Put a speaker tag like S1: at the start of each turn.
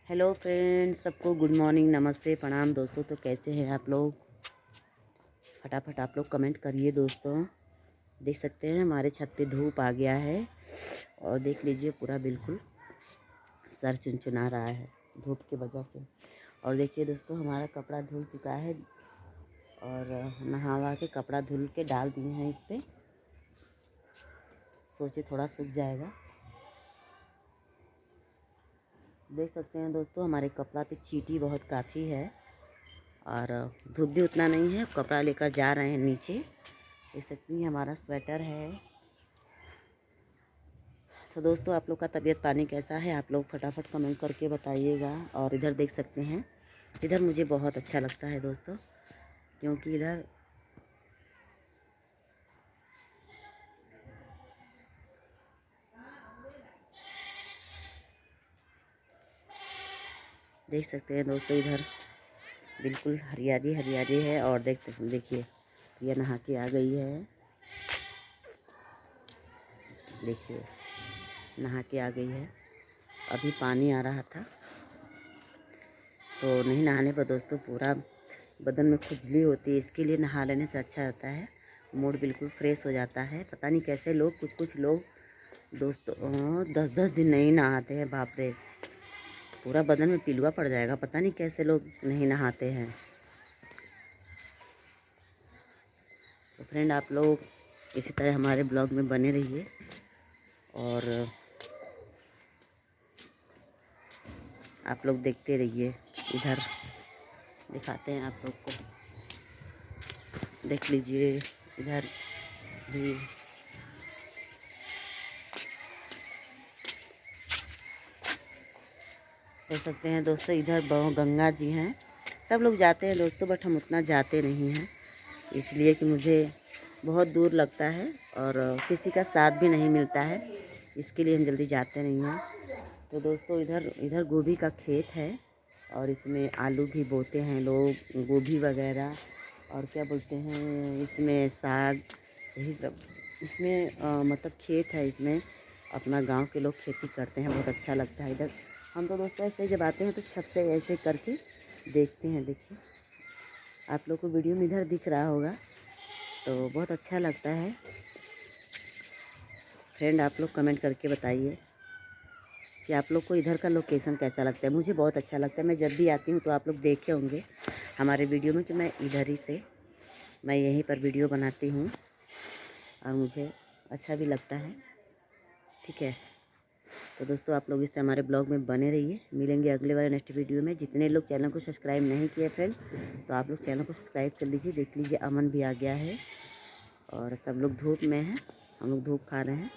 S1: Hello friends, सबको good morning, नमस्ते, प्रणाम दोस्तों। तो कैसे हैं आप लोग? फटाफट आप लोग कमेंट करिए दोस्तों। देख सकते हैं हमारे छत पे धूप आ गया है और देख लीजिए पूरा बिल्कुल सर चुनचुना रहा है धूप की वजह से। और देखिए दोस्तों, हमारा कपड़ा धुल चुका है और नहा के कपड़ा धुल के डाल दिए हैं इस पर। सोचे थोड़ा सूख जाएगा। देख सकते हैं दोस्तों, हमारे कपड़ा पे चींटी बहुत काफ़ी है और धूप भी उतना नहीं है। कपड़ा लेकर जा रहे हैं नीचे। देख सकती हैं हमारा स्वेटर है। तो दोस्तों, आप लोग का तबीयत पानी कैसा है? आप लोग फटाफट कमेंट करके बताइएगा। और इधर देख सकते हैं, इधर मुझे बहुत अच्छा लगता है दोस्तों, क्योंकि इधर देख सकते हैं दोस्तों, इधर बिल्कुल हरियाली हरियाली है। और देखिए ये नहा के आ गई है। देखिए नहा के आ गई है। अभी पानी आ रहा था तो नहीं नहाने पर दोस्तों पूरा बदन में खुजली होती है। इसके लिए नहा लेने से अच्छा रहता है, मूड बिल्कुल फ्रेश हो जाता है। पता नहीं कैसे लोग, कुछ लोग दोस्तों 10-10 दिन नहीं नहाते हैं। बाप रे, पूरा बदन में पिलुआ पड़ जाएगा। पता नहीं कैसे लोग नहीं नहाते हैं। तो फ्रेंड, आप लोग इसी तरह हमारे ब्लॉग में बने रहिए और आप लोग देखते रहिए। इधर दिखाते हैं आप लोग को, देख लीजिए। इधर भी देख सकते हैं दोस्तों, इधर गंगा जी हैं। सब लोग जाते हैं दोस्तों, बट हम उतना जाते नहीं हैं, इसलिए कि मुझे बहुत दूर लगता है और किसी का साथ भी नहीं मिलता है, इसके लिए हम जल्दी जाते नहीं हैं। तो दोस्तों, इधर इधर गोभी का खेत है और इसमें आलू भी बोते हैं लोग, गोभी वगैरह और क्या बोलते हैं इसमें साग, यही सब इसमें मतलब खेत है। इसमें अपना गांव के लोग खेती करते हैं, बहुत अच्छा लगता है। इधर हम तो दोस्तों ऐसे जब आते हैं तो छत से ऐसे करके देखते हैं। देखिए आप लोग को वीडियो में इधर दिख रहा होगा, तो बहुत अच्छा लगता है। फ्रेंड, आप लोग कमेंट करके बताइए कि आप लोग को इधर का लोकेशन कैसा लगता है। मुझे बहुत अच्छा लगता है। मैं जब भी आती हूँ तो आप लोग देखे होंगे हमारे वीडियो में कि मैं इधर ही से मैं यहीं पर वीडियो बनाती हूँ और मुझे अच्छा भी लगता है। ठीक है, तो दोस्तों आप लोग इस तरह हमारे ब्लॉग में बने रहिए। मिलेंगे अगले वाले नेक्स्ट वीडियो में। जितने लोग चैनल को सब्सक्राइब नहीं किए फ्रेंड, तो आप लोग चैनल को सब्सक्राइब कर लीजिए। देख लीजिए अमन भी आ गया है और सब लोग धूप में हैं, हम लोग धूप खा रहे हैं।